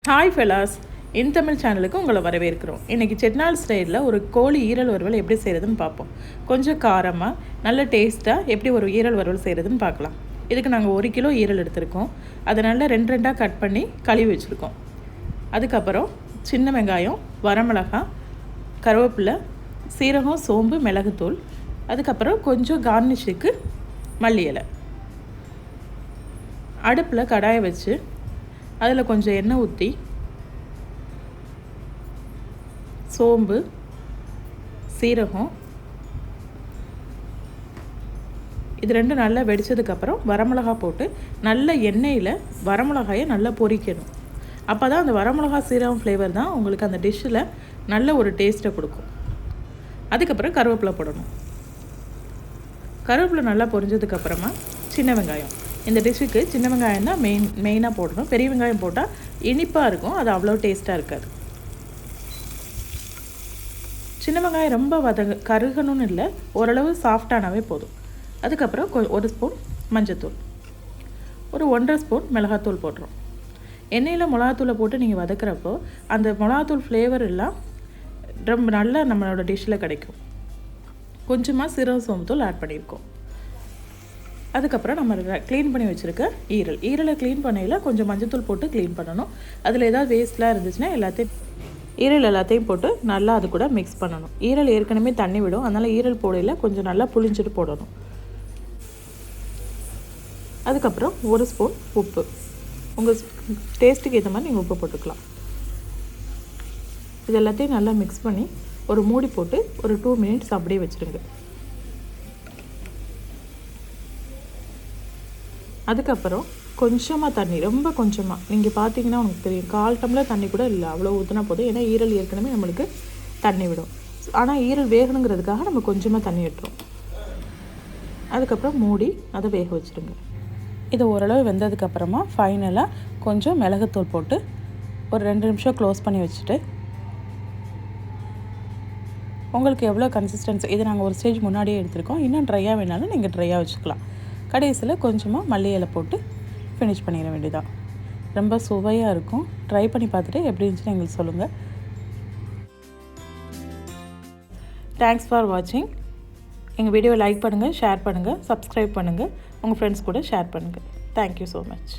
Hi fellas, இன் தமிழ் சேனலுக்கு உங்களை வரவேற்கிறோம். இன்றைக்கி செட்டிநாடு ஸ்டைலில் ஒரு கோழி ஈரல் வறுவல் எப்படி செய்கிறதுன்னு பார்ப்போம். கொஞ்சம் காரமாக நல்ல டேஸ்ட்டாக எப்படி ஒரு ஈரல் வறுவல் செய்கிறதுன்னு பார்க்கலாம். இதுக்கு நாங்கள் 1 கிலோ ஈரல் எடுத்திருக்கோம். அதை நல்லா 2 கட் பண்ணி கழுவி வச்சுருக்கோம். அதுக்கப்புறம் சின்ன வெங்காயம், வரமிளகாய், கருவேப்பிலை, சீரகம், சோம்பு, மிளகுத்தூள், அதுக்கப்புறம் கொஞ்சம் கார்னிஷுக்கு மல்லி இலை. அடுப்பில் கடாயை வச்சு அதில் கொஞ்சம் எண்ணெய் ஊற்றி சோம்பு, சீரகம் இது ரெண்டும் நல்லா வெடித்ததுக்கப்புறம் வரமிளகா போட்டு நல்ல எண்ணெயில் வரமிளகாயை நல்லா பொரிக்கணும். அப்போ தான் அந்த வரமிளகா சீரகம் ஃப்ளேவர் தான் உங்களுக்கு அந்த டிஷ்ஷில் நல்ல ஒரு டேஸ்ட்டை கொடுக்கும். அதுக்கப்புறம் கருவேப்பிலை போடணும். கருவேப்பிலை நல்லா பொரிஞ்சதுக்கப்புறமா சின்ன வெங்காயம். இந்த டிஷ்ஷுக்கு சின்ன வெங்காயம் தான் மெயினாக போடணும். பெரிய வெங்காயம் போட்டால் இனிப்பாக இருக்கும், அது அவ்வளோ டேஸ்ட்டாக இருக்காது. சின்ன வெங்காயம் ரொம்ப கருகணும்னு இல்லை, ஓரளவு சாஃப்டானாவே போதும். அதுக்கப்புறம் 1 ஸ்பூன் மஞ்சத்தூள், ஒரு 1.5 ஸ்பூன் மிளகாத்தூள் போடுறோம். எண்ணெயில் மிளகாத்தூளை போட்டு நீங்கள் வதக்கிறப்போ அந்த மிளகாத்தூள் ஃப்ளேவர் எல்லாம் ரொம்ப நல்லா நம்மளோட டிஷ்ஷில் கிடைக்கும். கொஞ்சமாக சீரக சோம்புத்தூள் ஆட் பண்ணியிருக்கோம். அதுக்கப்புறம் நம்ம க்ளீன் பண்ணி வச்சுருக்க ஈரலை க்ளீன் பண்ணையில் கொஞ்சம் மஞ்சத்தூள் போட்டு க்ளீன் பண்ணணும். அதில் ஏதாவது வேஸ்ட்லாம் இருந்துச்சுன்னா ஈரல் எல்லாத்தையும் போட்டு நல்லா அது கூட மிக்ஸ் பண்ணணும். ஈரல் ஏற்கனவே தண்ணி விடும், அதனால் ஈரல் போடையில் கொஞ்சம் நல்லா புளிஞ்சிட்டு போடணும். அதுக்கப்புறம் 1 ஸ்பூன் உப்பு, உங்கள் டேஸ்ட்டுக்கு ஏற்ற மாதிரி நீங்கள் உப்பு போட்டுக்கலாம். இது எல்லாத்தையும் நல்லா மிக்ஸ் பண்ணி ஒரு மூடி போட்டு ஒரு 2 மினிட்ஸ் அப்படியே வச்சுருங்க. அதுக்கப்புறம் கொஞ்சமாக தண்ணி, ரொம்ப கொஞ்சமாக, நீங்கள் பார்த்தீங்கன்னா உங்களுக்கு தெரியும், 1/4 டம்ளர் தண்ணி கூட இல்லை, அவ்வளோ ஊற்றினா போதும். ஏன்னா ஈரல் ஏற்கனவே நம்மளுக்கு தண்ணி விடும். ஆனால் ஈரல் வேகணுங்கிறதுக்காக நம்ம கொஞ்சமாக தண்ணி விட்டுரும். அதுக்கப்புறம் மூடி அதை வேக வச்சுருங்க. இது ஓரளவு வெந்ததுக்கப்புறமா ஃபைனலாக கொஞ்சம் மிளகுத்தூள் போட்டு ஒரு 2 நிமிஷம் க்ளோஸ் பண்ணி வச்சுட்டு உங்களுக்கு எவ்வளோ கன்சிஸ்டன்சி, இது நாங்கள் ஒரு ஸ்டேஜ் முன்னாடியே எடுத்துருக்கோம். இன்னும் ட்ரையாக வேணாலும் நீங்கள் ட்ரையாக வச்சுக்கலாம். கடைசியில் கொஞ்சமாக மல்லி இலை போட்டு ஃபினிஷ் பண்ணிட வேண்டியதான். ரொம்ப சுவையாக இருக்கும். ட்ரை பண்ணி பார்த்துட்டு எப்படி இருந்துச்சுன்னு எங்களுக்கு சொல்லுங்கள். தேங்க்ஸ் ஃபார் வாட்சிங். எங்கள் வீடியோவை லைக் பண்ணுங்கள், ஷேர் பண்ணுங்கள், சப்ஸ்கிரைப் பண்ணுங்கள், உங்கள் ஃப்ரெண்ட்ஸ் கூட ஷேர் பண்ணுங்கள். Thank you so much.